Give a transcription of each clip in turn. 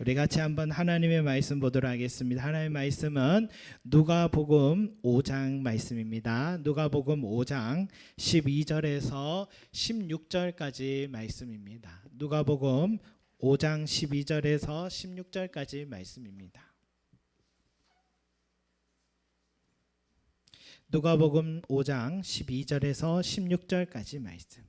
우리 같이 한번 하나님의 말씀 보도록 하겠습니다. 하나님의 말씀은 누가복음 5장 말씀입니다. 누가복음 5장 12절에서 16절까지 말씀입니다. 누가복음 5장 12절에서 16절까지 말씀입니다. 누가복음 5장 12절에서 16절까지 말씀.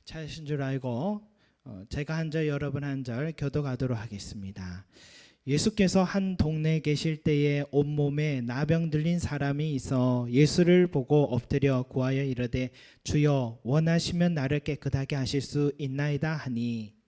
찾으신 줄 알고 제가 한 절 여러분 한 절 교독하도록 하겠습니다. 예수께서 한 동네에 계실 때에 온몸에 나병 들린 사람이 있어 예수를 보고 엎드려 구하여 이르되 주여 원하시면 나를 깨끗하게 하실 수 있나이다 하니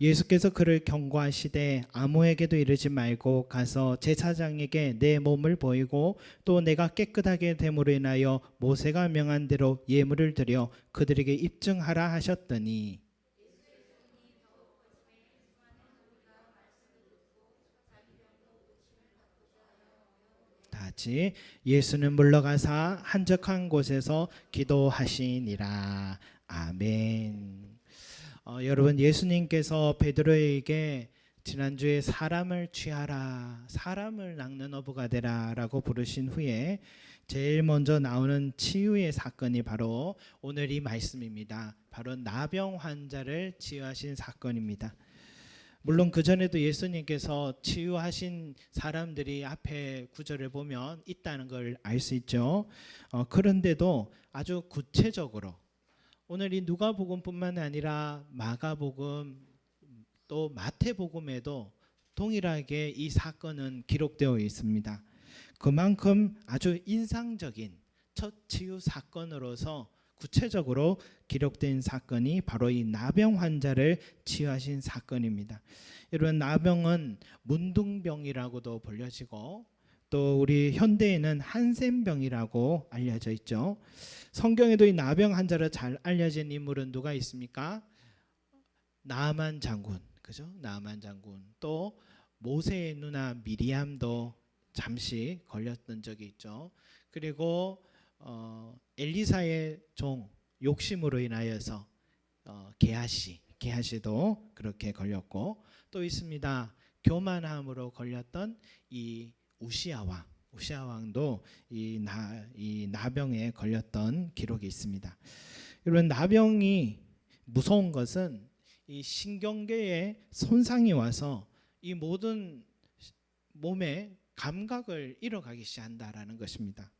예수께서 그를 경고하시되 아무에게도 이르지 말고 가서 제사장에게 내 몸을 보이고 또 내가 깨끗하게 됨으로 인하여 모세가 명한 대로 예물을 드려 그들에게 입증하라 하셨더니 다같이 예수는 물러가사 한적한 곳에서 기도하시니라. 아멘. 여러분, 예수님께서 베드로에게 지난주에 사람을 취하라, 사람을 낚는 어부가 되라 라고 부르신 후에 제일 먼저 나오는 치유의 사건이 바로 오늘 이 말씀입니다. 바로 나병 환자를 치유하신 사건입니다. 물론 그전에도 예수님께서 치유하신 사람들이 앞에 구절을 보면 있다는 걸 알 수 있죠. 그런데도 아주 구체적으로 오늘 이 누가복음뿐만 아니라 마가복음 또 마태복음에도 동일하게 이 사건은 기록되어 있습니다. 그만큼 아주 인상적인 첫 치유 사건으로서 구체적으로 기록된 사건이 바로 이 나병 환자를 치유하신 사건입니다. 여러분, 나병은 문둥병이라고도 불려지고 또 우리 현대에는 한센병이라고 알려져 있죠. 성경에도 이 나병 환자로 잘 알려진 인물은 누가 있습니까? 나아만 장군, 그죠? 나아만 장군. 또 모세의 누나 미리암도 잠시 걸렸던 적이 있죠. 그리고 엘리사의 종 욕심으로 인하여서 게하시도 그렇게 걸렸고 또 있습니다. 교만함으로 걸렸던 이 우시아 왕도 이 나병에 걸렸던 기록이 있습니다. 여러분, 나병이 무서운 것은 이 신경계에 손상이 와서 이 모든 몸의 감각을 잃어가기 시작한다라는 것입니다.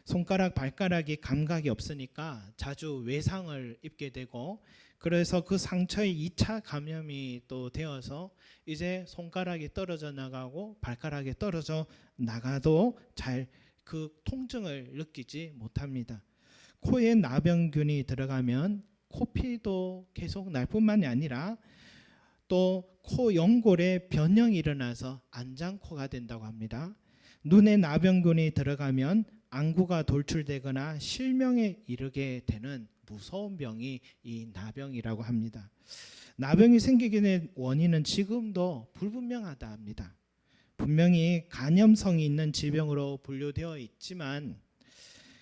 손가락, 발가락이 감각이 없으니까 자주 외상을 입게 되고 그래서 그 상처에 2차 감염이 또 되어서 이제 손가락이 떨어져 나가고 발가락이 떨어져 나가도 잘 그 통증을 느끼지 못합니다. 코에 나병균이 들어가면 코피도 계속 날 뿐만이 아니라 또 코 연골에 변형이 일어나서 안장코가 된다고 합니다. 눈에 나병균이 들어가면 안구가 돌출되거나 실명에 이르게 되는 무서운 병이 이 나병이라고 합니다. 나병이 생기게 된 원인은 지금도 불분명하다 합니다. 분명히 간염성이 있는 질병으로 분류되어 있지만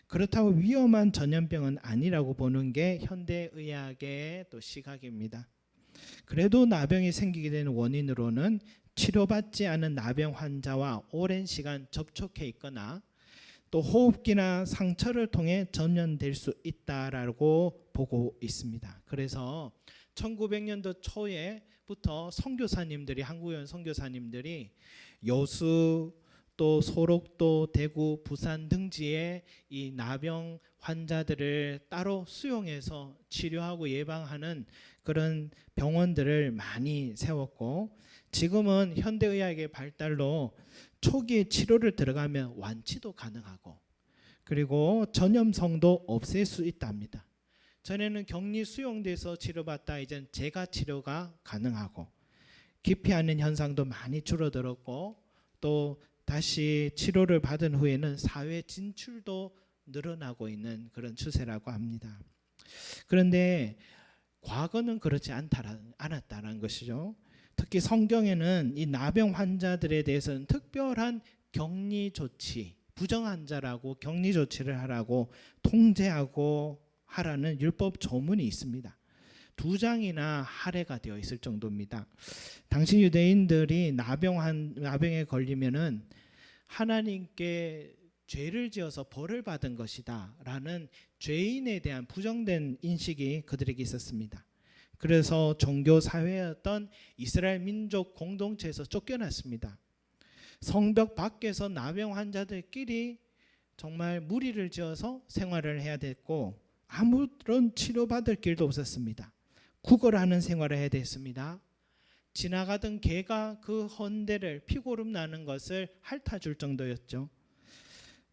그렇다고 위험한 전염병은 아니라고 보는 게 현대의학의 또 시각입니다. 그래도 나병이 생기게 된 원인으로는 치료받지 않은 나병 환자와 오랜 시간 접촉해 있거나 또 호흡기나 상처를 통해 전염될 수 있다라고 보고 있습니다. 그래서 1900년도 초에부터 선교사님들이 한국연 선교사님들이 여수 또 소록도, 대구, 부산 등지에 이 나병 환자들을 따로 수용해서 치료하고 예방하는 그런 병원들을 많이 세웠고 지금은 현대의학의 발달로 초기에 치료를 들어가면 완치도 가능하고 그리고 전염성도 없앨 수 있답니다. 전에는 격리 수용돼서 치료받다 이젠 재가 치료가 가능하고 기피하는 현상도 많이 줄어들었고 또 다시 치료를 받은 후에는 사회 진출도 늘어나고 있는 그런 추세라고 합니다. 그런데 과거는 그렇지 않았다는 것이죠. 특히 성경에는 이 나병 환자들에 대해서는 특별한 격리 조치, 부정 환자라고 격리 조치를 하라고 통제하고 하라는 율법 조문이 있습니다. 2장이나 할애가 되어 있을 정도입니다. 당시 유대인들이 나병에 걸리면은 하나님께 죄를 지어서 벌을 받은 것이다 라는 죄인에 대한 부정된 인식이 그들에게 있었습니다. 그래서 종교 사회였던 이스라엘 민족 공동체에서 쫓겨났습니다. 성벽 밖에서 나병 환자들끼리 정말 무리를 지어서 생활을 해야 됐고 아무런 치료받을 길도 없었습니다. 구걸하는 생활을 해야 됐습니다. 지나가던 개가 그 헌대를 피고름 나는 것을 핥아줄 정도였죠.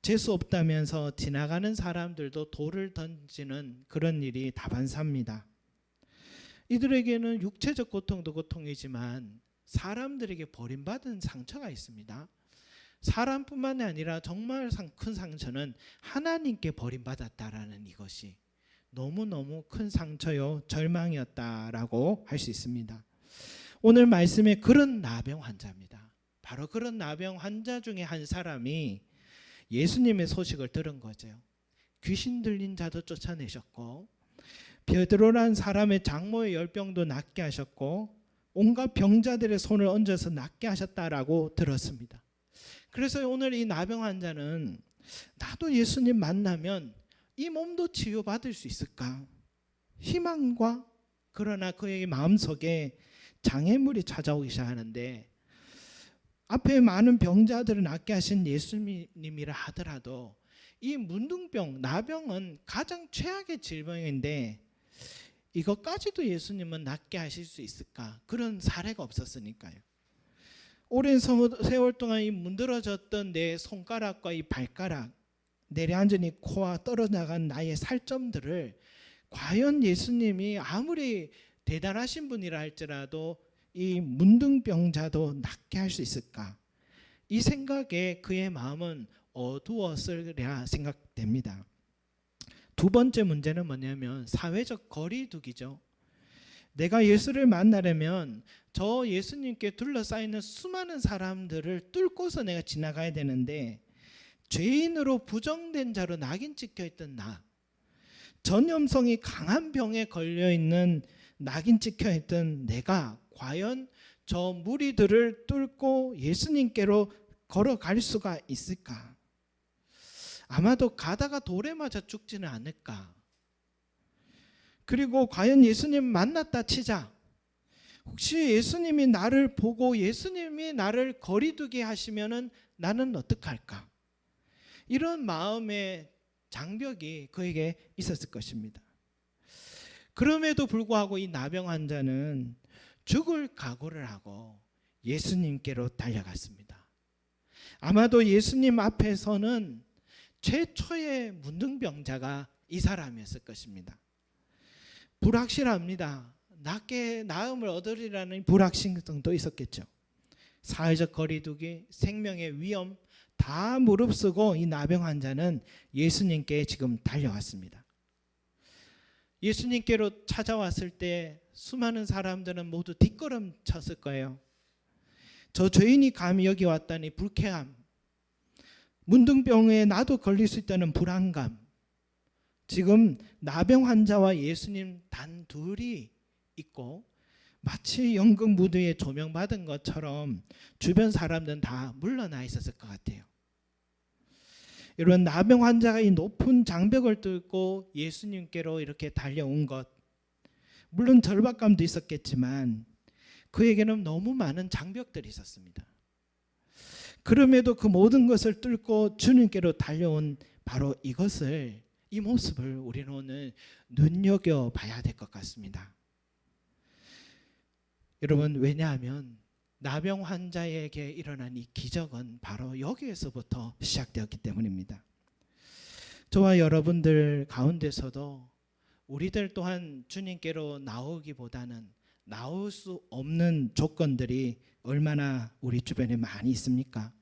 재수 없다면서 지나가는 사람들도 돌을 던지는 그런 일이 다반사입니다. 이들에게는 육체적 고통도 고통이지만 사람들에게 버림받은 상처가 있습니다. 사람뿐만 아니라 정말 큰 상처는 하나님께 버림받았다라는 이것이 너무너무 큰 상처요 절망이었다라고 할 수 있습니다. 오늘 말씀에 그런 나병 환자입니다. 바로 그런 나병 환자 중에 한 사람이 예수님의 소식을 들은 거죠. 귀신 들린 자도 쫓아내셨고 베드로란 사람의 장모의 열병도 낫게 하셨고 온갖 병자들의 손을 얹어서 낫게 하셨다라고 들었습니다. 그래서 오늘 이 나병 환자는 나도 예수님 만나면 이 몸도 치유받을 수 있을까? 희망과 그러나 그의 마음속에 장애물이 찾아오기 시작하는데 앞에 많은 병자들을 낫게 하신 예수님이라 하더라도 이 문둥병, 나병은 가장 최악의 질병인데 이것까지도 예수님은 낫게 하실 수 있을까? 그런 사례가 없었으니까요. 오랜 세월 동안 이 문드러졌던 내 손가락과 이 발가락, 내려앉은 이 코와 떨어져나간 나의 살점들을 과연 예수님이 아무리 대단하신 분이라 할지라도 이 문둥병자도 낫게 할 수 있을까? 이 생각에 그의 마음은 어두웠으리라 생각됩니다. 두 번째 문제는 뭐냐면 사회적 거리두기죠. 내가 예수를 만나려면 저 예수님께 둘러싸이는 수많은 사람들을 뚫고서 내가 지나가야 되는데 죄인으로 부정된 자로 낙인 찍혀있던 나, 전염성이 강한 병에 걸려있는 낙인 찍혀있던 내가 과연 저 무리들을 뚫고 예수님께로 걸어갈 수가 있을까? 아마도 가다가 돌에 맞아 죽지는 않을까? 그리고 과연 예수님 만났다 치자. 혹시 예수님이 나를 보고 예수님이 나를 거리두게 하시면은 나는 어떡할까? 이런 마음의 장벽이 그에게 있었을 것입니다. 그럼에도 불구하고 이 나병 환자는 죽을 각오를 하고 예수님께로 달려갔습니다. 아마도 예수님 앞에서는 최초의 문둥병자가 이 사람이었을 것입니다. 불확실합니다. 낫게 나음을 얻으리라는 불확실성도 있었겠죠. 사회적 거리두기, 생명의 위험 다 무릅쓰고 이 나병 환자는 예수님께 지금 달려왔습니다. 예수님께로 찾아왔을 때 수많은 사람들은 모두 뒷걸음 쳤을 거예요. 저 죄인이 감히 여기 왔다니 불쾌함, 문둥병에 나도 걸릴 수 있다는 불안감. 지금 나병 환자와 예수님 단 둘이 있고 마치 연극 무대에 조명받은 것처럼 주변 사람들은 다 물러나 있었을 것 같아요. 이런 나병 환자가 이 높은 장벽을 뚫고 예수님께로 이렇게 달려온 것, 물론 절박감도 있었겠지만 그에게는 너무 많은 장벽들이 있었습니다. 그럼에도 그 모든 것을 뚫고 주님께로 달려온 바로 이것을, 이 모습을 우리는 오늘 눈여겨봐야 될 것 같습니다. 여러분, 왜냐하면 나병 환자에게 일어난 이 기적은 바로 여기에서부터 시작되었기 때문입니다. 저와 여러분들 가운데서도 우리들 또한 주님께로 나오기보다는 나올 수 없는 조건들이 얼마나 우리 주변에 많이 있습니까?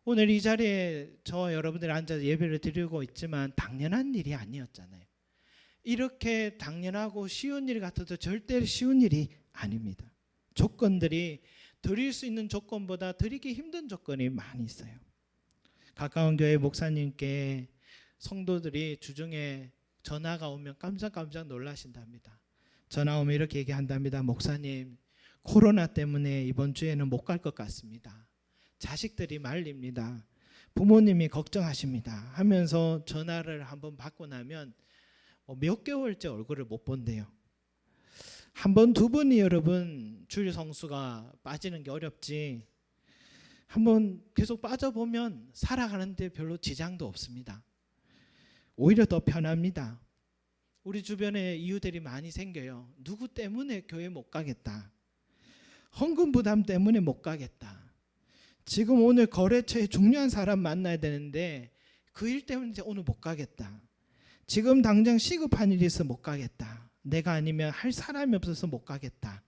오늘 이 자리에 저와 여러분들이 앉아서 예배를 드리고 있지만 당연한 일이 아니었잖아요. 이렇게 당연하고 쉬운 일 같아도 절대 쉬운 일이 아닙니다. 조건들이 드릴 수 있는 조건보다 드리기 힘든 조건이 많이 있어요. 가까운 교회 목사님께 성도들이 주중에 전화가 오면 깜짝 놀라신답니다. 전화 오면 이렇게 얘기한답니다. 목사님, 코로나 때문에 이번 주에는 못 갈 것 같습니다. 자식들이 말립니다. 부모님이 걱정하십니다. 하면서 전화를 한번 받고 나면 몇 개월째 얼굴을 못 본대요. 한 번, 두 번이 여러분 주일 성수가 빠지는 게 어렵지, 한번 계속 빠져보면 살아가는데 별로 지장도 없습니다. 오히려 더 편합니다. 우리 주변에 이유들이 많이 생겨요. 누구 때문에 교회 못 가겠다. 헌금 부담 때문에 못 가겠다. 지금 오늘 거래처에 중요한 사람 만나야 되는데 그 일 때문에 오늘 못 가겠다. 지금 당장 시급한 일이 있어서 못 가겠다. 내가 아니면 할 사람이 없어서 못 가겠다.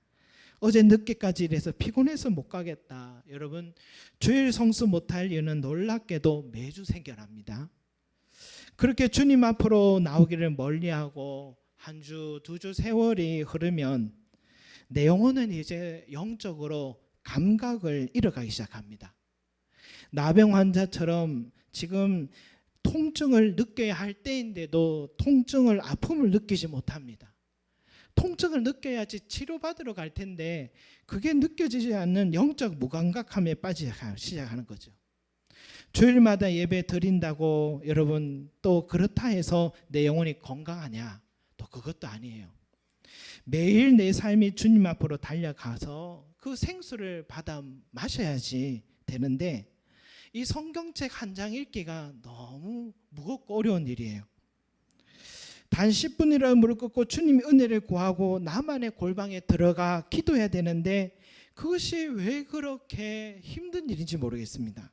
어제 늦게까지 일해서 피곤해서 못 가겠다. 여러분, 주일 성수 못할 이유는 놀랍게도 매주 생겨납니다. 그렇게 주님 앞으로 나오기를 멀리하고 한 주, 두 주 세월이 흐르면 내 영혼은 이제 영적으로 감각을 잃어가기 시작합니다. 나병 환자처럼 지금 통증을 느껴야 할 때인데도 통증을, 아픔을 느끼지 못합니다. 통증을 느껴야지 치료받으러 갈 텐데 그게 느껴지지 않는 영적 무감각함에 빠지기 시작하는 거죠. 주일마다 예배 드린다고 여러분 또 그렇다 해서 내 영혼이 건강하냐? 또 그것도 아니에요. 매일 내 삶이 주님 앞으로 달려가서 그 생수를 받아 마셔야지 되는데 이 성경책 한 장 읽기가 너무 무겁고 어려운 일이에요. 단 10분이라도 무릎 꿇고 주님의 은혜를 구하고 나만의 골방에 들어가 기도해야 되는데 그것이 왜 그렇게 힘든 일인지 모르겠습니다.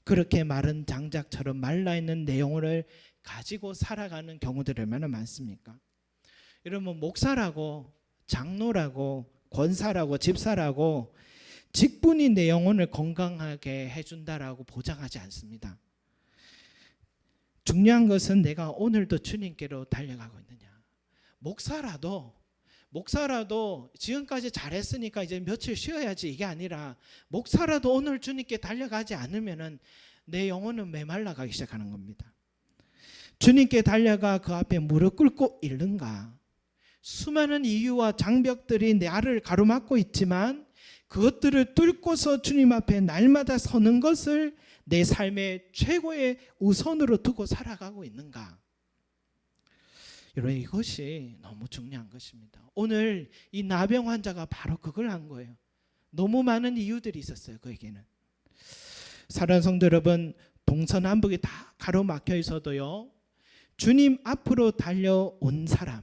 그렇게 마른 장작처럼 말라있는 내 영혼을 가지고 살아가는 경우들이 얼마나 많습니까? 여러분, 목사라고 장로라고 권사라고 집사라고 직분이 내 영혼을 건강하게 해준다라고 보장하지 않습니다. 중요한 것은 내가 오늘도 주님께로 달려가고 있느냐. 목사라도 지금까지 잘했으니까 이제 며칠 쉬어야지 이게 아니라 목사라도 오늘 주님께 달려가지 않으면 내 영혼은 메말라가기 시작하는 겁니다. 주님께 달려가 그 앞에 무릎 꿇고 있는가. 수많은 이유와 장벽들이 나를 가로막고 있지만 그것들을 뚫고서 주님 앞에 날마다 서는 것을 내 삶의 최고의 우선으로 두고 살아가고 있는가. 여러분, 이것이 너무 중요한 것입니다. 오늘 이 나병 환자가 바로 그걸 한 거예요. 너무 많은 이유들이 있었어요. 그에게는. 사랑하는 성도 여러분, 동서남북이 다 가로막혀 있어도요, 주님 앞으로 달려온 사람,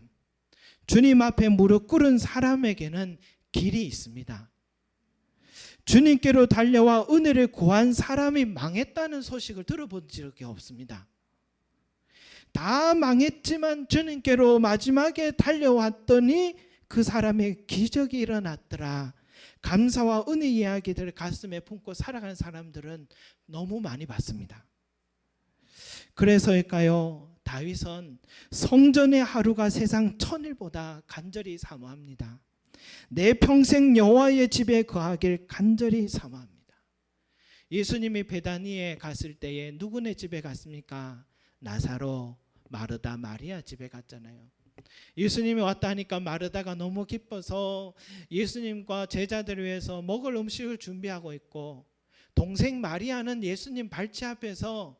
주님 앞에 무릎 꿇은 사람에게는 길이 있습니다. 주님께로 달려와 은혜를 구한 사람이 망했다는 소식을 들어본 적이 없습니다. 다 망했지만 주님께로 마지막에 달려왔더니 그 사람의 기적이 일어났더라. 감사와 은혜 이야기들을 가슴에 품고 살아가는 사람들은 너무 많이 봤습니다. 그래서일까요? 다윗은 성전의 하루가 세상 천일보다 간절히 사모합니다. 내 평생 여호와의 집에 거하길 간절히 사모합니다. 예수님이 베다니에 갔을 때에 누구네 집에 갔습니까? 나사로, 마르다, 마리아 집에 갔잖아요. 예수님이 왔다 하니까 마르다가 너무 기뻐서 예수님과 제자들을 위해서 먹을 음식을 준비하고 있고, 동생 마리아는 예수님 발치 앞에서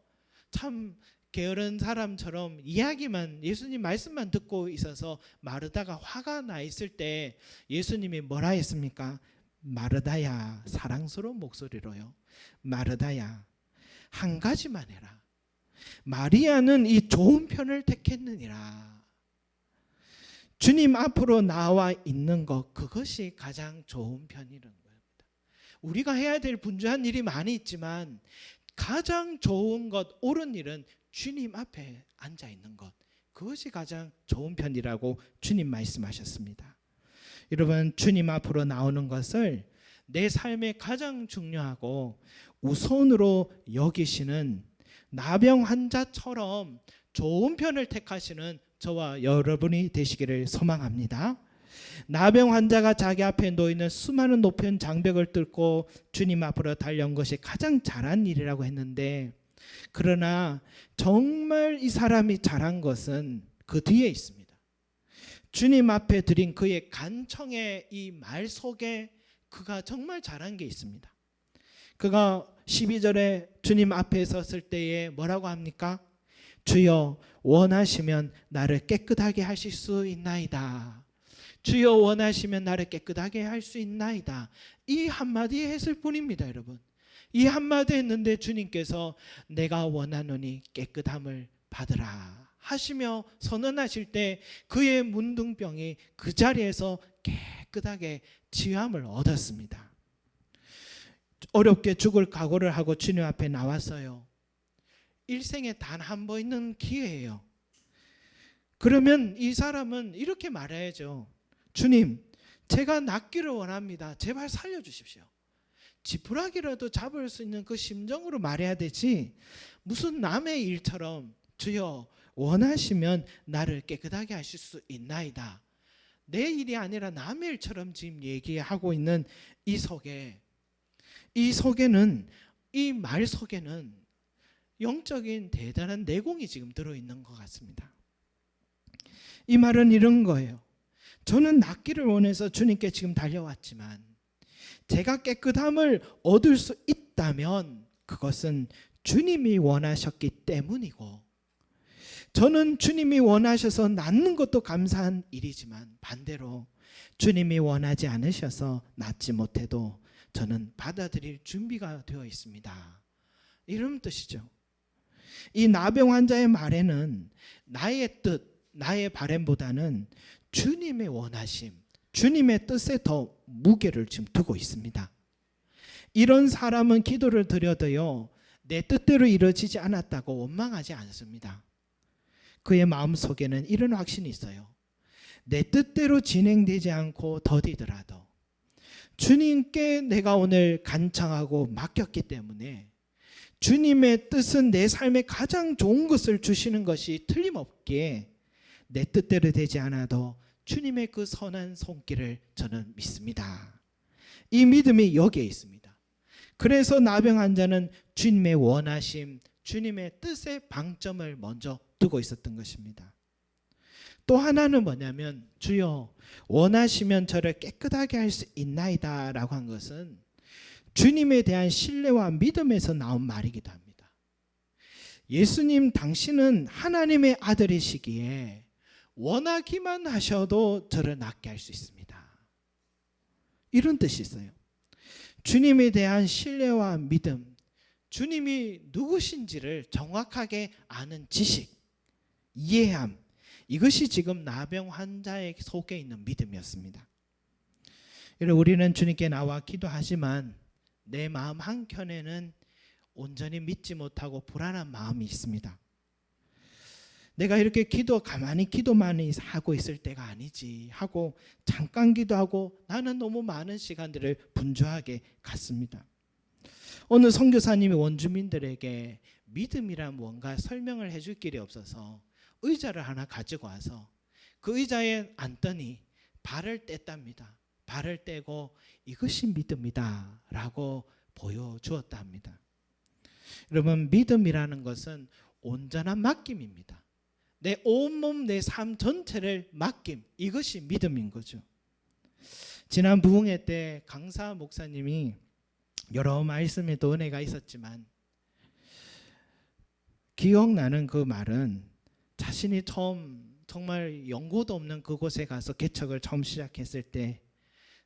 참 게으른 사람처럼 이야기만, 예수님 말씀만 듣고 있어서 마르다가 화가 나 있을 때 예수님이 뭐라 했습니까? 마르다야, 사랑스러운 목소리로요. 마르다야, 한 가지만 해라. 마리아는 이 좋은 편을 택했느니라. 주님 앞으로 나와 있는 것, 그것이 가장 좋은 편이라는 겁니다. 우리가 해야 될 분주한 일이 많이 있지만 가장 좋은 것, 옳은 일은 주님 앞에 앉아 있는 것, 그것이 가장 좋은 편이라고 주님 말씀하셨습니다. 여러분, 주님 앞으로 나오는 것을 내 삶에 가장 중요하고 우선으로 여기시는 나병 환자처럼 좋은 편을 택하시는 저와 여러분이 되시기를 소망합니다. 나병 환자가 자기 앞에 놓이는 수많은 높은 장벽을 뚫고 주님 앞으로 달려온 것이 가장 잘한 일이라고 했는데, 그러나 정말 이 사람이 잘한 것은 그 뒤에 있습니다. 주님 앞에 드린 그의 간청의 이 말 속에 그가 정말 잘한 게 있습니다. 그가 12절에 주님 앞에 섰을 때에 뭐라고 합니까? 주여 원하시면 나를 깨끗하게 하실 수 있나이다. 주여 원하시면 나를 깨끗하게 할 수 있나이다. 이 한마디 했을 뿐입니다. 여러분, 이 한마디 했는데 주님께서 내가 원하노니 깨끗함을 받으라 하시며 선언하실 때 그의 문둥병이 그 자리에서 깨끗하게 치유함을 얻었습니다. 어렵게 죽을 각오를 하고 주님 앞에 나왔어요. 일생에 단 한 번 있는 기회예요. 그러면 이 사람은 이렇게 말해야죠. 주님, 제가 낫기를 원합니다. 제발 살려주십시오. 지푸라기라도 잡을 수 있는 그 심정으로 말해야 되지, 무슨 남의 일처럼 주여 원하시면 나를 깨끗하게 하실 수 있나이다. 내 일이 아니라 남의 일처럼 지금 얘기하고 있는 이 속에는, 이 말 속에는 영적인 대단한 내공이 지금 들어있는 것 같습니다. 이 말은 이런 거예요. 저는 낫기를 원해서 주님께 지금 달려왔지만 제가 깨끗함을 얻을 수 있다면 그것은 주님이 원하셨기 때문이고, 저는 주님이 원하셔서 낫는 것도 감사한 일이지만 반대로 주님이 원하지 않으셔서 낫지 못해도 저는 받아들일 준비가 되어 있습니다. 이런 뜻이죠. 이 나병 환자의 말에는 나의 뜻, 나의 바램보다는 주님의 원하심, 주님의 뜻에 더 무게를 지금 두고 있습니다. 이런 사람은 기도를 드려도요, 내 뜻대로 이루어지지 않았다고 원망하지 않습니다. 그의 마음속에는 이런 확신이 있어요. 내 뜻대로 진행되지 않고 더디더라도 주님께 내가 오늘 간청하고 맡겼기 때문에 주님의 뜻은 내 삶에 가장 좋은 것을 주시는 것이 틀림없기에 내 뜻대로 되지 않아도 주님의 그 선한 손길을 저는 믿습니다. 이 믿음이 여기에 있습니다. 그래서 나병 환자는 주님의 원하심, 주님의 뜻에 방점을 먼저 두고 있었던 것입니다. 또 하나는 뭐냐면 주여 원하시면 저를 깨끗하게 할 수 있나이다 라고 한 것은 주님에 대한 신뢰와 믿음에서 나온 말이기도 합니다. 예수님, 당신은 하나님의 아들이시기에 원하기만 하셔도 저를 낫게 할 수 있습니다. 이런 뜻이 있어요. 주님에 대한 신뢰와 믿음, 주님이 누구신지를 정확하게 아는 지식, 이해함, 이것이 지금 나병 환자의 속에 있는 믿음이었습니다. 우리는 주님께 나와 기도하지만 내 마음 한켠에는 온전히 믿지 못하고 불안한 마음이 있습니다. 내가 이렇게 가만히 기도만 하고 있을 때가 아니지 하고 잠깐 기도하고 나는 너무 많은 시간들을 분주하게 갔습니다. 어느 선교사님이 원주민들에게 믿음이란 뭔가 설명을 해줄 길이 없어서 의자를 하나 가지고 와서 그 의자에 앉더니 발을 뗐답니다. 발을 떼고 이것이 믿음이다 라고 보여주었다 합니다. 여러분, 믿음이라는 것은 온전한 맡김입니다. 내 온몸, 내 삶 전체를 맡김, 이것이 믿음인 거죠. 지난 부흥회 때 강사 목사님이 여러 말씀에도 은혜가 있었지만 기억나는 그 말은 자신이 처음 정말 연고도 없는 그곳에 가서 개척을 처음 시작했을 때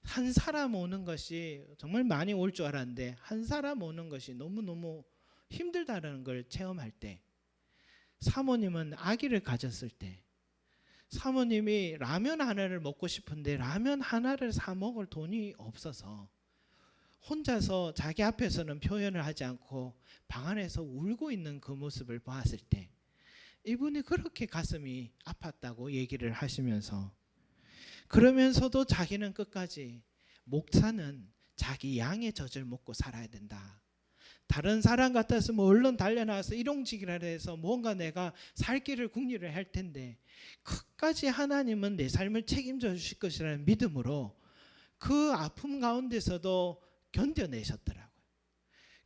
한 사람 오는 것이 정말 많이 올 줄 알았는데 한 사람 오는 것이 너무너무 힘들다는 걸 체험할 때, 사모님은 아기를 가졌을 때 사모님이 라면 하나를 먹고 싶은데 라면 하나를 사 먹을 돈이 없어서 혼자서 자기 앞에서는 표현을 하지 않고 방 안에서 울고 있는 그 모습을 보았을 때 이분이 그렇게 가슴이 아팠다고 얘기를 하시면서, 그러면서도 자기는 끝까지 목사는 자기 양의 젖을 먹고 살아야 된다. 다른 사람 같았으면 얼른 달려나와서 일용직이라 해서 뭔가 내가 살 길을 궁리를 할 텐데 끝까지 하나님은 내 삶을 책임져 주실 것이라는 믿음으로 그 아픔 가운데서도 견뎌내셨더라고요.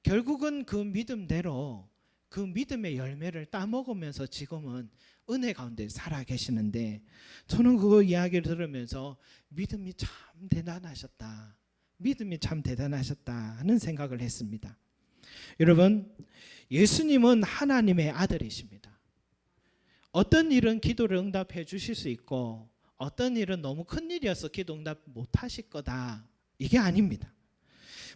결국은 그 믿음대로 그 믿음의 열매를 따먹으면서 지금은 은혜 가운데 살아 계시는데, 저는 그 이야기를 들으면서 믿음이 참 대단하셨다, 믿음이 참 대단하셨다 하는 생각을 했습니다. 여러분, 예수님은 하나님의 아들이십니다. 어떤 일은 기도를 응답해 주실 수 있고 어떤 일은 너무 큰 일이어서 기도 응답 못 하실 거다, 이게 아닙니다.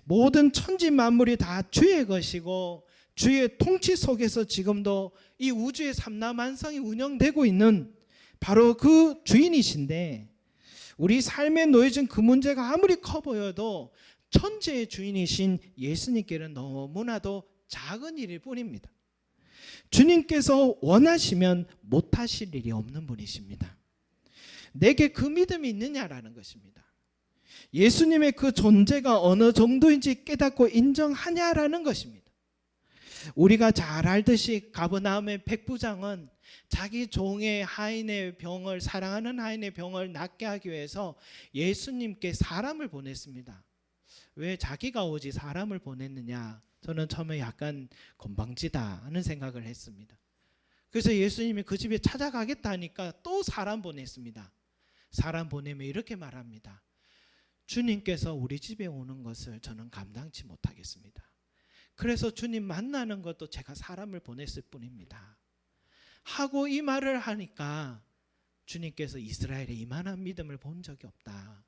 모든 천지 만물이 다 주의 것이고 주의 통치 속에서 지금도 이 우주의 삼라만상이 운영되고 있는 바로 그 주인이신데, 우리 삶에 놓여진 그 문제가 아무리 커 보여도 천지의 주인이신 예수님께는 너무나도 작은 일일 뿐입니다. 주님께서 원하시면 못하실 일이 없는 분이십니다. 내게 그 믿음이 있느냐라는 것입니다. 예수님의 그 존재가 어느 정도인지 깨닫고 인정하냐라는 것입니다. 우리가 잘 알듯이 가버나움의 백부장은 자기 종의 하인의 병을, 사랑하는 하인의 병을 낫게 하기 위해서 예수님께 사람을 보냈습니다. 왜 자기가 오지 사람을 보냈느냐? 저는 처음에 약간 건방지다 하는 생각을 했습니다. 그래서 예수님이 그 집에 찾아가겠다 하니까 또 사람 보냈습니다. 사람 보내면 이렇게 말합니다. 주님께서 우리 집에 오는 것을 저는 감당치 못하겠습니다. 그래서 주님 만나는 것도 제가 사람을 보냈을 뿐입니다 하고 이 말을 하니까 주님께서 이스라엘에 이만한 믿음을 본 적이 없다.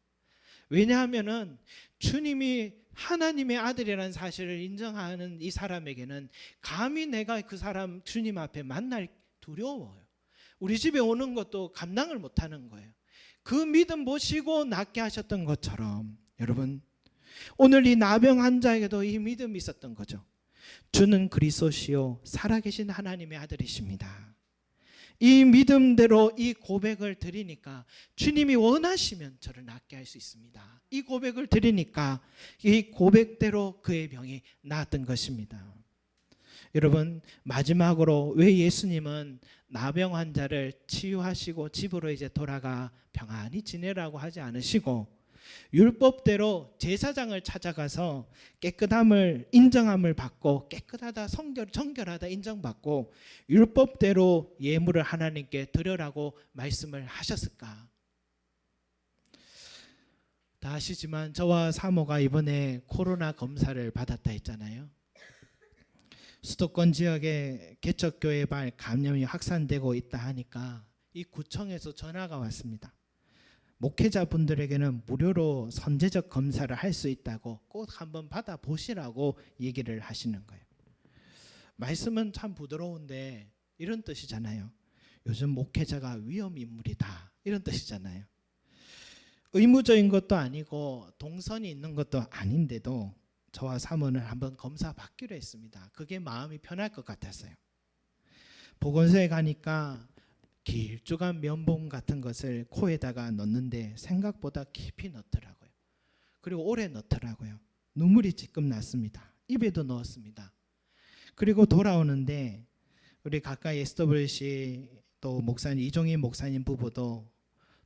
왜냐하면은 주님이 하나님의 아들이라는 사실을 인정하는 이 사람에게는 감히 내가 그 사람 주님 앞에 만날 두려워요. 우리 집에 오는 것도 감당을 못하는 거예요. 그 믿음 보시고 낫게 하셨던 것처럼 여러분, 오늘 이 나병 환자에게도 이 믿음이 있었던 거죠. 주는 그리스도시요 살아계신 하나님의 아들이십니다. 이 믿음대로 이 고백을 드리니까 주님이 원하시면 저를 낫게 할 수 있습니다. 이 고백을 드리니까 이 고백대로 그의 병이 나았던 것입니다. 여러분, 마지막으로 왜 예수님은 나병 환자를 치유하시고 집으로 이제 돌아가 평안히 지내라고 하지 않으시고 율법대로 제사장을 찾아가서 깨끗함을 인정함을 받고 깨끗하다 정결하다 인정받고 율법대로 예물을 하나님께 드려라고 말씀을 하셨을까? 다 아시지만 저와 사모가 이번에 코로나 검사를 받았다 했잖아요. 수도권 지역에 개척교회발 감염이 확산되고 있다 하니까 이 구청에서 전화가 왔습니다. 목회자분들에게는 무료로 선제적 검사를 할 수 있다고 꼭 한번 받아보시라고 얘기를 하시는 거예요. 말씀은 참 부드러운데 이런 뜻이잖아요. 요즘 목회자가 위험인물이다, 이런 뜻이잖아요. 의무적인 것도 아니고 동선이 있는 것도 아닌데도 저와 사모는 한번 검사 받기로 했습니다. 그게 마음이 편할 것 같았어요. 보건소에 가니까 길쭉한 면봉 같은 것을 코에다가 넣는데 생각보다 깊이 넣더라고요. 그리고 오래 넣더라고요. 눈물이 찔끔 났습니다. 입에도 넣었습니다. 그리고 돌아오는데 우리 가까이 SWC 또 목사님 이종희 목사님 부부도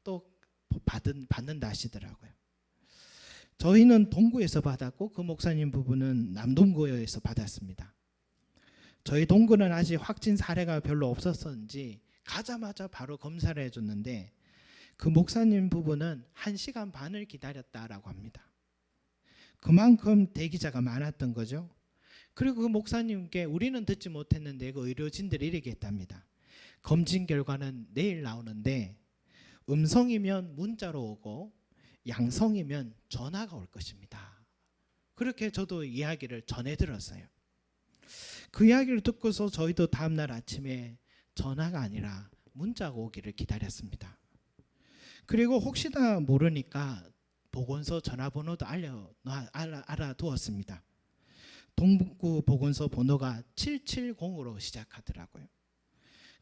또 받는다 하시더라고요. 저희는 동구에서 받았고 그 목사님 부부는 남동구에서 받았습니다. 저희 동구는 아직 확진 사례가 별로 없었는지 가자마자 바로 검사를 해줬는데 그 목사님 부부는 1시간 반을 기다렸다라고 합니다. 그만큼 대기자가 많았던 거죠. 그리고 그 목사님께 우리는 듣지 못했는데 그 의료진들이 이렇게 했답니다. 검진 결과는 내일 나오는데 음성이면 문자로 오고 양성이면 전화가 올 것입니다. 그렇게 저도 이야기를 전해 들었어요. 그 이야기를 듣고서 저희도 다음날 아침에 전화가 아니라 문자가 오기를 기다렸습니다. 그리고 혹시나 모르니까 보건소 전화번호도 알아두었습니다. 동구 보건소 번호가 770으로 시작하더라고요.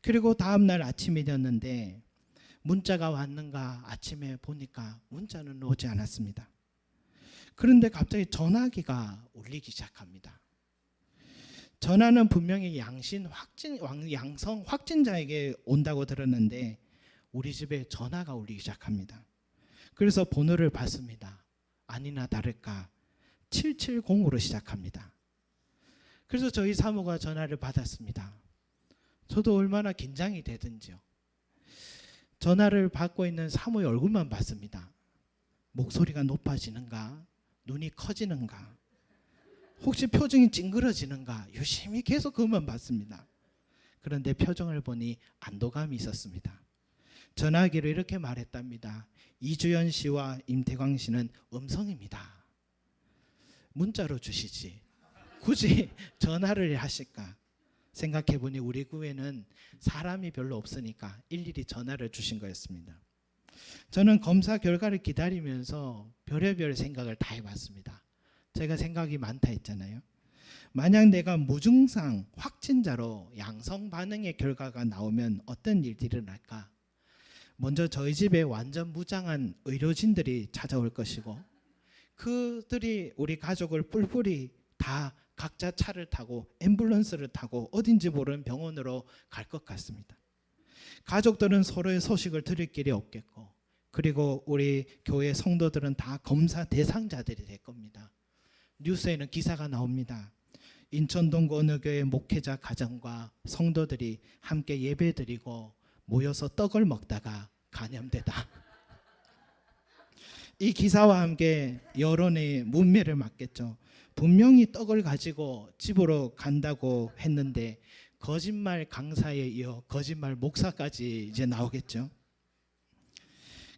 그리고 다음날 아침이 되었는데 문자가 왔는가 아침에 보니까 문자는 오지 않았습니다. 그런데 갑자기 전화기가 울리기 시작합니다. 전화는 분명히 양성 확진자에게 온다고 들었는데 우리 집에 전화가 울리기 시작합니다. 그래서 번호를 받습니다. 아니나 다를까 770으로 시작합니다. 그래서 저희 사모가 전화를 받았습니다. 저도 얼마나 긴장이 되든지요. 전화를 받고 있는 사모의 얼굴만 봤습니다. 목소리가 높아지는가? 눈이 커지는가? 혹시 표정이 찡그러지는가? 유심히 계속 그것만 봤습니다. 그런데 표정을 보니 안도감이 있었습니다. 전화기로 이렇게 말했답니다. 이주연 씨와 임태광 씨는 음성입니다. 문자로 주시지 굳이 전화를 하실까? 생각해보니 우리 교회는 사람이 별로 없으니까 일일이 전화를 주신 거였습니다. 저는 검사 결과를 기다리면서 별의별 생각을 다 해봤습니다. 제가 생각이 많다 했잖아요. 만약 내가 무증상 확진자로 양성 반응의 결과가 나오면 어떤 일들이 일어날까? 먼저 저희 집에 완전 무장한 의료진들이 찾아올 것이고 그들이 우리 가족을 뿔뿔이 다 각자 차를 타고 앰뷸런스를 타고 어딘지 모르는 병원으로 갈 것 같습니다. 가족들은 서로의 소식을 들을 길이 없겠고 그리고 우리 교회 성도들은 다 검사 대상자들이 될 겁니다. 뉴스에는 기사가 나옵니다. 인천 동구 어느 교회 목회자 가정과 성도들이 함께 예배드리고 모여서 떡을 먹다가 감염되다. 이 기사와 함께 여론의 문매를 맞겠죠. 분명히 떡을 가지고 집으로 간다고 했는데 거짓말 강사에 이어 거짓말 목사까지 이제 나오겠죠.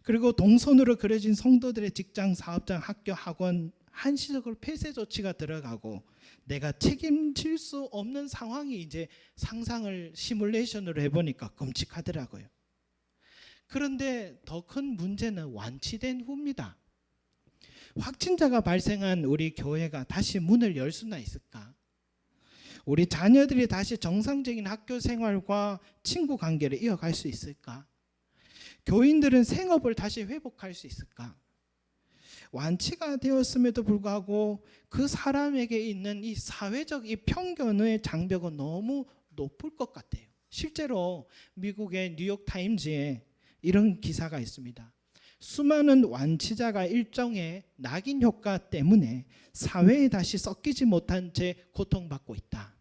그리고 동선으로 그려진 성도들의 직장, 사업장, 학교, 학원 한시적으로 폐쇄 조치가 들어가고 내가 책임질 수 없는 상황이 이제 상상을 시뮬레이션으로 해보니까 끔찍하더라고요. 그런데 더 큰 문제는 완치된 후입니다. 확진자가 발생한 우리 교회가 다시 문을 열 수나 있을까? 우리 자녀들이 다시 정상적인 학교 생활과 친구 관계를 이어갈 수 있을까? 교인들은 생업을 다시 회복할 수 있을까? 완치가 되었음에도 불구하고 그 사람에게 있는 이 사회적 이 편견의 장벽은 너무 높을 것 같아요. 실제로 미국의 뉴욕 타임즈에 이런 기사가 있습니다. 수많은 완치자가 일종의 낙인 효과 때문에 사회에 다시 섞이지 못한 채 고통받고 있다.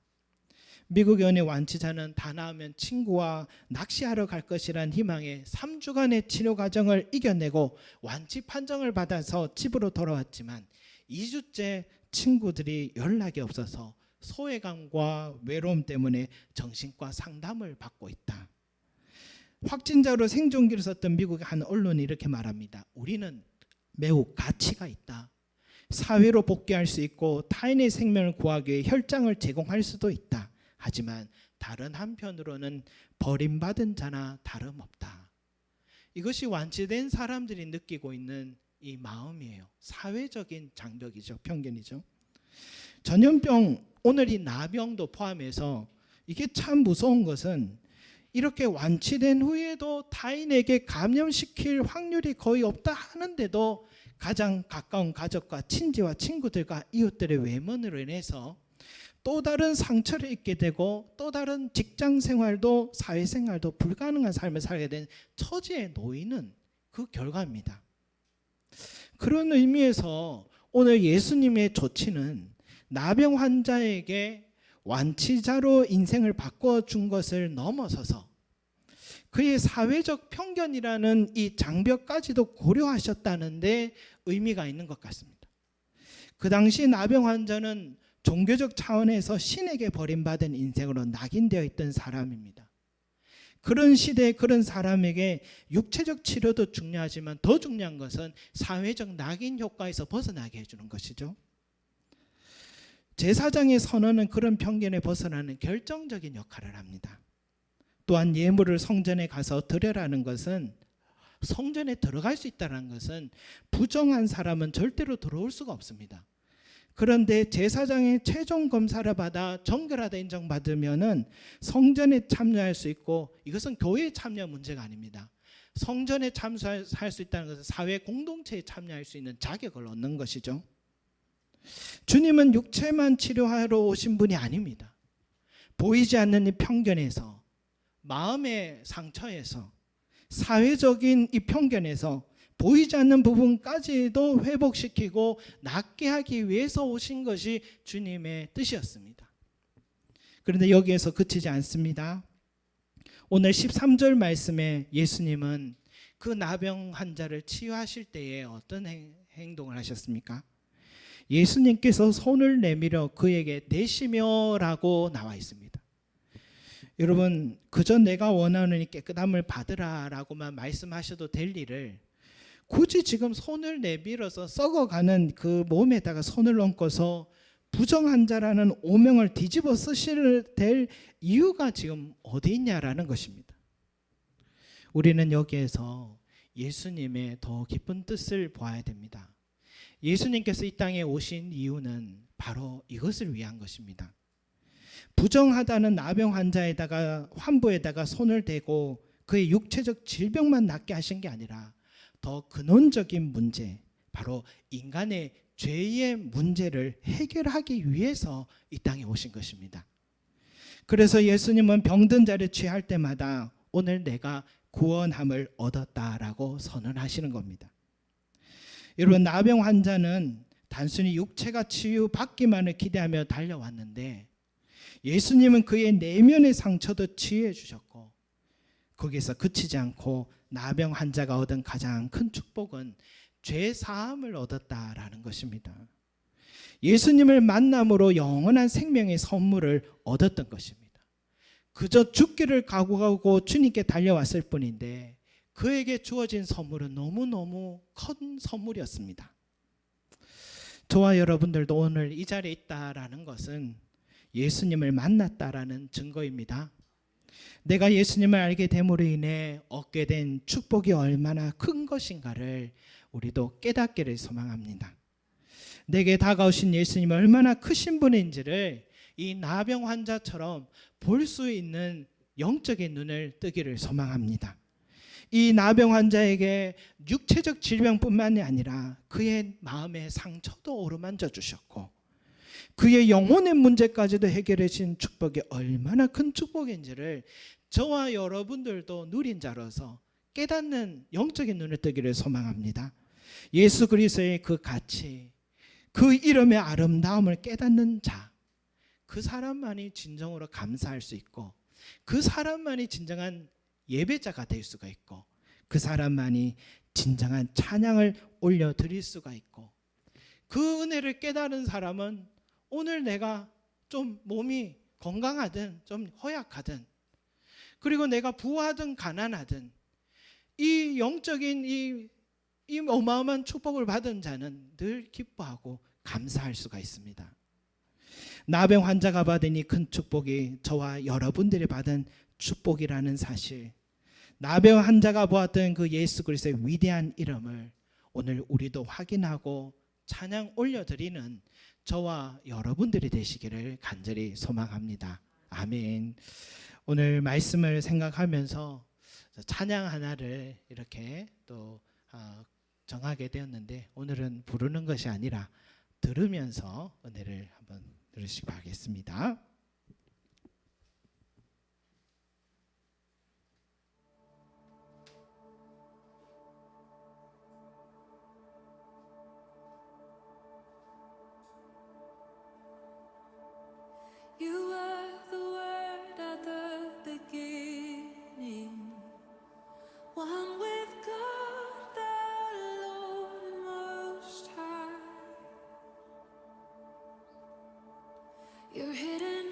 미국의 어느 완치자는 다 나으면 친구와 낚시하러 갈 것이란 희망에 3주간의 치료 과정을 이겨내고 완치 판정을 받아서 집으로 돌아왔지만 2주째 친구들이 연락이 없어서 소외감과 외로움 때문에 정신과 상담을 받고 있다. 확진자로 생존기를 썼던 미국의 한 언론이 이렇게 말합니다. 우리는 매우 가치가 있다. 사회로 복귀할 수 있고 타인의 생명을 구하기 위해 혈장을 제공할 수도 있다. 하지만 다른 한편으로는 버림받은 자나 다름없다. 이것이 완치된 사람들이 느끼고 있는 이 마음이에요. 사회적인 장벽이죠. 편견이죠. 전염병, 오늘 이 나병도 포함해서 이게 참 무서운 것은 이렇게 완치된 후에도 타인에게 감염시킬 확률이 거의 없다 하는데도 가장 가까운 가족과 친지와 친구들과 이웃들의 외면으로 인해서 또 다른 상처를 입게 되고 또 다른 직장 생활도 사회생활도 불가능한 삶을 살게 된 처지에 놓이는 그 결과입니다. 그런 의미에서 오늘 예수님의 조치는 나병 환자에게 완치자로 인생을 바꿔준 것을 넘어서서 그의 사회적 편견이라는 이 장벽까지도 고려하셨다는 데 의미가 있는 것 같습니다. 그 당시 나병 환자는 종교적 차원에서 신에게 버림받은 인생으로 낙인되어 있던 사람입니다. 그런 시대에 그런 사람에게 육체적 치료도 중요하지만 더 중요한 것은 사회적 낙인 효과에서 벗어나게 해주는 것이죠. 제사장의 선언은 그런 편견에 벗어나는 결정적인 역할을 합니다. 또한 예물을 성전에 가서 드려라는 것은 성전에 들어갈 수 있다는 것은 부정한 사람은 절대로 들어올 수가 없습니다. 그런데 제사장의 최종 검사를 받아 정결하다 인정받으면은 성전에 참여할 수 있고 이것은 교회에 참여 문제가 아닙니다. 성전에 참여할 수 있다는 것은 사회 공동체에 참여할 수 있는 자격을 얻는 것이죠. 주님은 육체만 치료하러 오신 분이 아닙니다. 보이지 않는 이 편견에서, 마음의 상처에서, 사회적인 이 편견에서 보이지 않는 부분까지도 회복시키고 낫게 하기 위해서 오신 것이 주님의 뜻이었습니다. 그런데 여기에서 그치지 않습니다. 오늘 13절 말씀에 예수님은 그 나병 환자를 치유하실 때에 어떤 행동을 하셨습니까? 예수님께서 손을 내밀어 그에게 대시며라고 나와 있습니다. 여러분, 그저 내가 원하는 이 깨끗함을 받으라라고만 말씀하셔도 될 일을 굳이 지금 손을 내밀어서 썩어가는 그 몸에다가 손을 얹고서 부정한 자라는 오명을 뒤집어 쓰셔야 될 이유가 지금 어디 있냐라는 것입니다. 우리는 여기에서 예수님의 더 깊은 뜻을 보아야 됩니다. 예수님께서 이 땅에 오신 이유는 바로 이것을 위한 것입니다. 부정하다는 나병 환자에다가 환부에다가 손을 대고 그의 육체적 질병만 낫게 하신 게 아니라 더 근원적인 문제, 바로 인간의 죄의 문제를 해결하기 위해서 이 땅에 오신 것입니다. 그래서 예수님은 병든 자를 취할 때마다 오늘 내가 구원함을 얻었다라고 선언하시는 겁니다. 여러분, 나병 환자는 단순히 육체가 치유받기만을 기대하며 달려왔는데 예수님은 그의 내면의 상처도 치유해 주셨고, 거기서 그치지 않고 나병 환자가 얻은 가장 큰 축복은 죄 사함을 얻었다라는 것입니다. 예수님을 만남으로 영원한 생명의 선물을 얻었던 것입니다. 그저 죽기를 각오하고 주님께 달려왔을 뿐인데 그에게 주어진 선물은 너무너무 큰 선물이었습니다. 저와 여러분들도 오늘 이 자리에 있다라는 것은 예수님을 만났다라는 증거입니다. 내가 예수님을 알게 됨으로 인해 얻게 된 축복이 얼마나 큰 것인가를 우리도 깨닫기를 소망합니다. 내게 다가오신 예수님이 얼마나 크신 분인지를 이 나병 환자처럼 볼 수 있는 영적인 눈을 뜨기를 소망합니다. 이 나병 환자에게 육체적 질병뿐만이 아니라 그의 마음의 상처도 어루만져 주셨고 그의 영혼의 문제까지도 해결해 주신 축복이 얼마나 큰 축복인지를 저와 여러분들도 누린 자로서 깨닫는 영적인 눈을 뜨기를 소망합니다. 예수 그리스도의 그 가치, 그 이름의 아름다움을 깨닫는 자, 그 사람만이 진정으로 감사할 수 있고 그 사람만이 진정한 예배자가 될 수가 있고 그 사람만이 진정한 찬양을 올려드릴 수가 있고, 그 은혜를 깨달은 사람은 오늘 내가 좀 몸이 건강하든 좀 허약하든 그리고 내가 부하든 가난하든 이 영적인 이 어마어마한 축복을 받은 자는 늘 기뻐하고 감사할 수가 있습니다. 나병 환자가 받은 이 큰 축복이 저와 여러분들이 받은 축복이라는 사실, 나병 환자가 보았던 그 예수 그리스도의 위대한 이름을 오늘 우리도 확인하고 찬양 올려드리는 저와 여러분들이 되시기를 간절히 소망합니다. 아멘. 오늘 말씀을 생각하면서 찬양 하나를 이렇게 또 정하게 되었는데, 오늘은 부르는 것이 아니라 들으면서 은혜를 한번 들으시기 바라겠습니다. You were the Word at the beginning, one with God the Lord Most High. You're hidden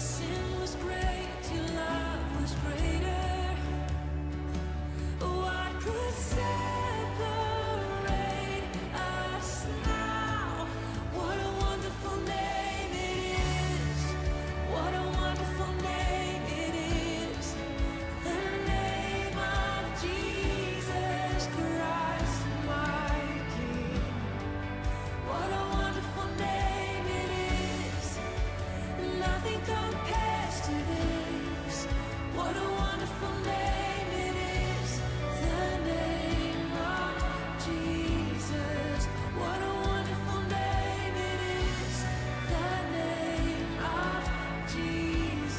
sin was great, your love was greater. What could separate us now? What a wonderful name it is. What a wonderful name it is. The name of Jesus Christ, my King. What a wonderful name it is. Nothing compares to this. What a wonderful name it is. The name of Jesus. What a wonderful name it is. The name of Jesus.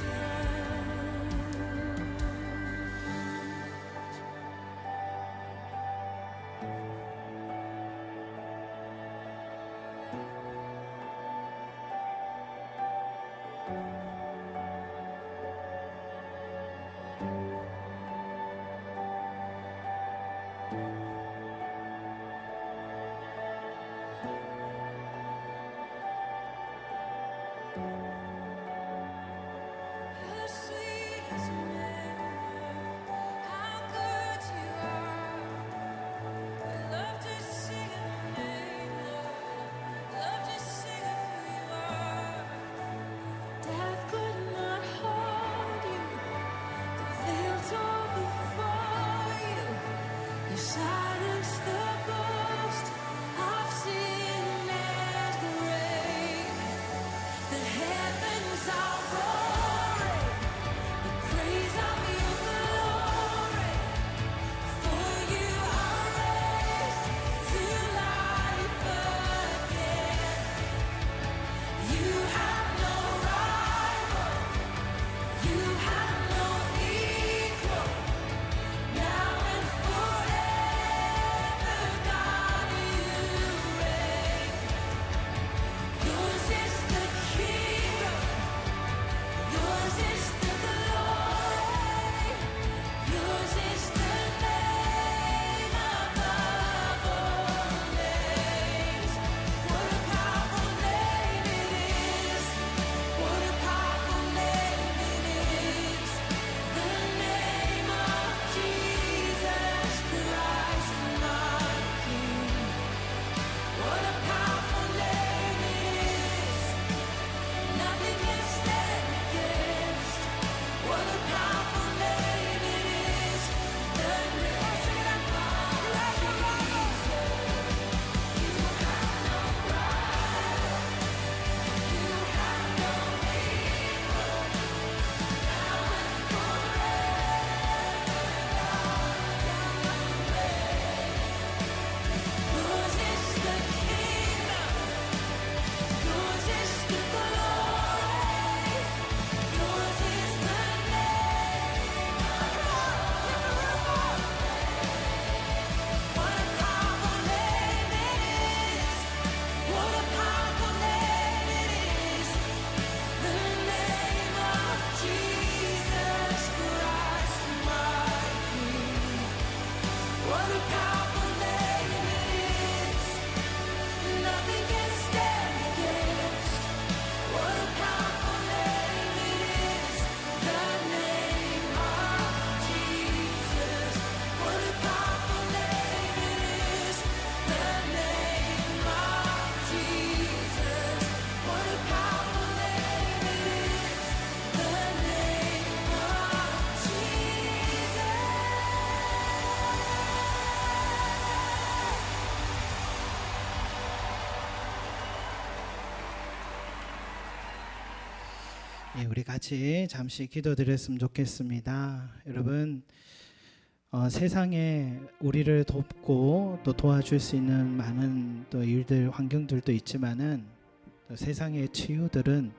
How sweet is your name, how good you are. We love to sing your name, Lord. Love to sing of who you are. Death could not hold you, the veil tore before you. You silenced the boast of sin and grave. The heavens are roaring, the praise of your glory. For you are raised to life again. You have no rival, you have no equal. Now and forever, God, you reign. Yours is the kingdom. Yours is the glory. Yours is the name above all names. What a powerful name it is. What a powerful name it is. The name of Jesus Christ, my King. What a powerful name it is. Nothing can stand against. What a powerful name it is. The name of Jesus. You have no rival. You have no equal. Now and forever, yours is the kingdom. Yours is the glory. Yours is the name above. What a powerful name it is. What a powerful name it is. The name of Jesus Christ, my King. What a powerful name it is. Nothing can stand against. What a powerful name it is. The name of Jesus. What a powerful name it is. The name of Jesus. What a powerful name it is. The name of Jesus. 우리 같이 잠시 기도드렸으면 좋겠습니다. 여러분, 세상에 우리를 돕고 또 도와줄 수 있는 많은 또 일들, 환경들도 있지만은 또 세상의 치유들은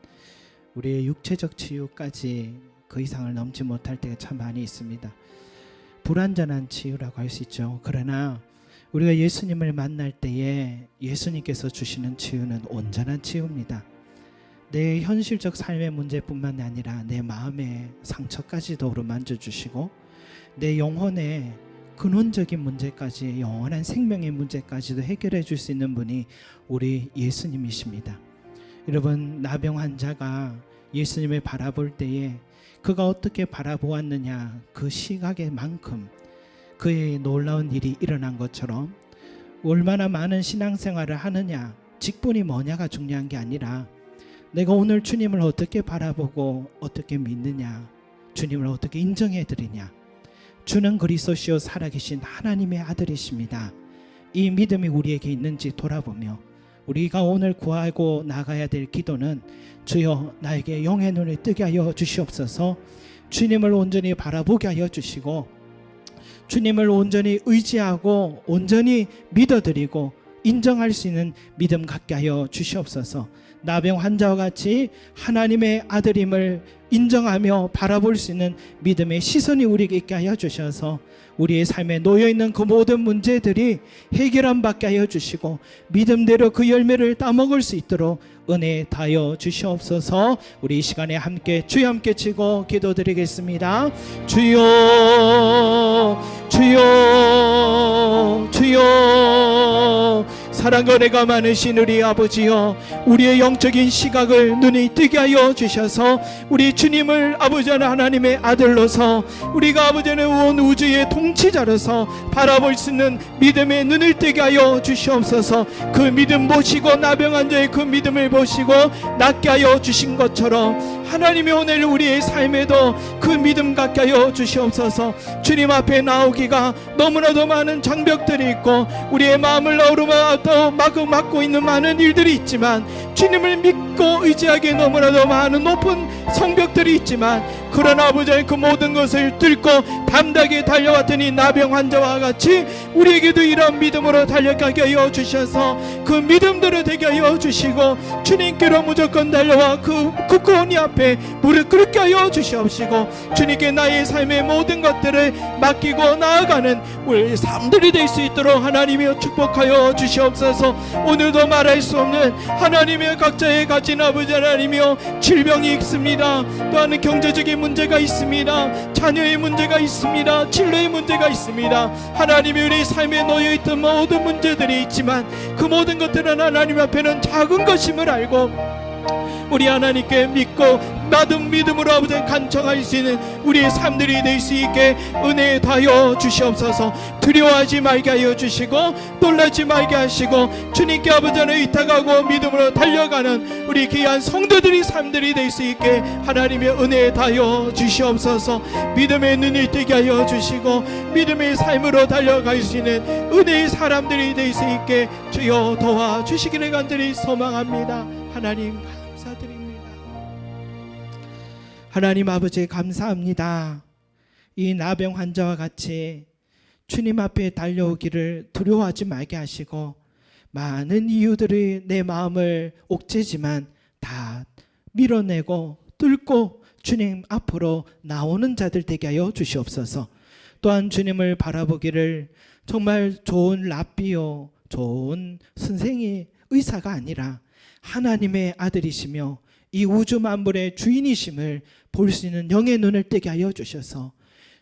우리의 육체적 치유까지 그 이상을 넘지 못할 때가 참 많이 있습니다. 불완전한 치유라고 할 수 있죠. 그러나 우리가 예수님을 만날 때에 예수님께서 주시는 치유는 온전한 치유입니다. 내 현실적 삶의 문제뿐만 아니라 내 마음의 상처까지도 만져주시고 내 영혼의 근원적인 문제까지, 영원한 생명의 문제까지도 해결해 줄 수 있는 분이 우리 예수님이십니다. 여러분, 나병 환자가 예수님을 바라볼 때에 그가 어떻게 바라보았느냐, 그 시각의 만큼 그의 놀라운 일이 일어난 것처럼 얼마나 많은 신앙생활을 하느냐, 직분이 뭐냐가 중요한 게 아니라 내가 오늘 주님을 어떻게 바라보고 어떻게 믿느냐, 주님을 어떻게 인정해 드리냐. 주는 그리스도시요 살아계신 하나님의 아들이십니다. 이 믿음이 우리에게 있는지 돌아보며 우리가 오늘 구하고 나가야 될 기도는 주여 나에게 영의 눈을 뜨게 하여 주시옵소서. 주님을 온전히 바라보게 하여 주시고 주님을 온전히 의지하고 온전히 믿어드리고 인정할 수 있는 믿음 갖게 하여 주시옵소서. 나병 환자와 같이 하나님의 아들임을 인정하며 바라볼 수 있는 믿음의 시선이 우리에게 있게 하여 주셔서 우리의 삶에 놓여있는 그 모든 문제들이 해결함 받게 하여 주시고 믿음대로 그 열매를 따먹을 수 있도록 은혜 다하여 주시옵소서. 우리 이 시간에 함께 주여 함께 치고 기도드리겠습니다. 주여 주여 주여, 사랑과 은혜가 많으신 우리 아버지여, 우리의 영적인 시각을 눈이 뜨게 하여 주셔서 우리 주님을 아버지 하나님의 아들로서 우리가 아버지는 온 우주의 통치자로서 바라볼 수 있는 믿음의 눈을 뜨게 하여 주시옵소서. 그 믿음 보시고 나병 환자의 그 믿음을 보시고 낫게 하여 주신 것처럼 하나님이 오늘 우리의 삶에도 그 믿음 갖게 하여 주시옵소서. 주님 앞에 나오기가 너무나도 많은 장벽들이 있고 우리의 마음을 어루만져 막고 있는 많은 일들이 있지만 주님을 믿고 의지하기에 너무나도 많은 높은 성벽들이 있지만 그러나 아버지의 그 모든 것을 뚫고 담대하게 달려왔더니 나병 환자와 같이 우리에게도 이런 믿음으로 달려가게 하여 주셔서 그 믿음대로 되게 하여 주시고 주님께로 무조건 달려와 그 굳건히 앞에 무릎 꿇게 하여 주시옵시고 주님께 나의 삶의 모든 것들을 맡기고 나아가는 우리 삶들이 될 수 있도록 하나님이여 축복하여 주시옵소서. 오늘도 말할 수 없는 하나님의 각자의 가진 아버지 하나님이여 질병이 있습니다. 또한 경제적인 문제가 있습니다. 자녀의 문제가 있습니다. 진로의 문제가 있습니다. 하나님이 우리 삶에 놓여있던 모든 문제들이 있지만 그 모든 것들은 하나님 앞에는 작은 것임을 알고 우리 하나님께 믿고 나든 믿음으로 아버지 간청할 수 있는 우리의 삶들이 될 수 있게 은혜 다하여 주시옵소서. 두려워하지 말게 하여 주시고 놀라지 말게 하시고 주님께 아버지는 의탁하고 믿음으로 달려가는 우리 귀한 성도들이 삶들이 될 수 있게 하나님의 은혜 다하여 주시옵소서. 믿음의 눈을 뜨게 하여 주시고 믿음의 삶으로 달려갈 수 있는 은혜의 사람들이 될 수 있게 주여 도와주시기를 간절히 소망합니다. 하나님 감사드립니다. 하나님 아버지 감사합니다. 이 나병 환자와 같이 주님 앞에 달려오기를 두려워하지 말게 하시고 많은 이유들이 내 마음을 옥죄지만 다 밀어내고 뚫고 주님 앞으로 나오는 자들 되게 하여 주시옵소서. 또한 주님을 바라보기를 정말 좋은 랍비요 좋은 선생이 의사가 아니라 하나님의 아들이시며 이 우주 만물의 주인이심을 볼 수 있는 영의 눈을 뜨게 하여 주셔서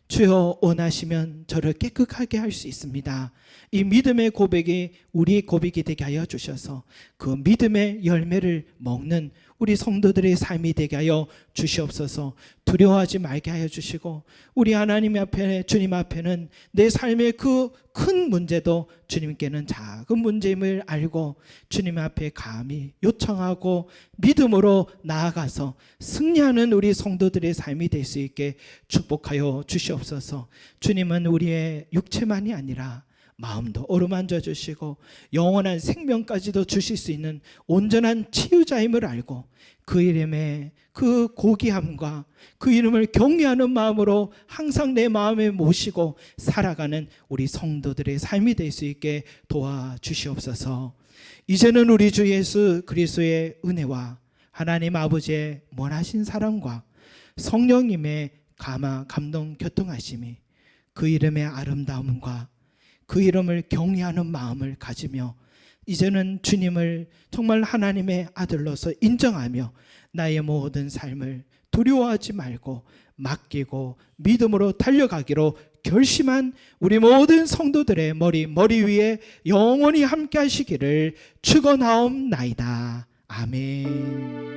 주여 원하시면 저를 깨끗하게 할 수 있습니다. 이 믿음의 고백이 우리의 고백이 되게 하여 주셔서 그 믿음의 열매를 먹는 우리 성도들의 삶이 되게 하여 주시옵소서. 두려워하지 말게 하여 주시고 우리 하나님 앞에 주님 앞에는 내 삶의 그 큰 문제도 주님께는 작은 문제임을 알고 주님 앞에 감히 요청하고 믿음으로 나아가서 승리하는 우리 성도들의 삶이 될 수 있게 축복하여 주시옵소서. 주님은 우리의 육체만이 아니라 마음도 어루만져 주시고 영원한 생명까지도 주실 수 있는 온전한 치유자임을 알고 그 이름에 그 고귀함과 그 이름을 경외하는 마음으로 항상 내 마음에 모시고 살아가는 우리 성도들의 삶이 될 수 있게 도와주시옵소서. 이제는 우리 주 예수 그리스도의 은혜와 하나님 아버지의 원하신 사랑과 성령님의 감동 교통하심이 그 이름의 아름다움과 그 이름을 경외하는 마음을 가지며 이제는 주님을 정말 하나님의 아들로서 인정하며 나의 모든 삶을 두려워하지 말고 맡기고 믿음으로 달려가기로 결심한 우리 모든 성도들의 머리 위에 영원히 함께 하시기를 축원하옵나이다. 아멘.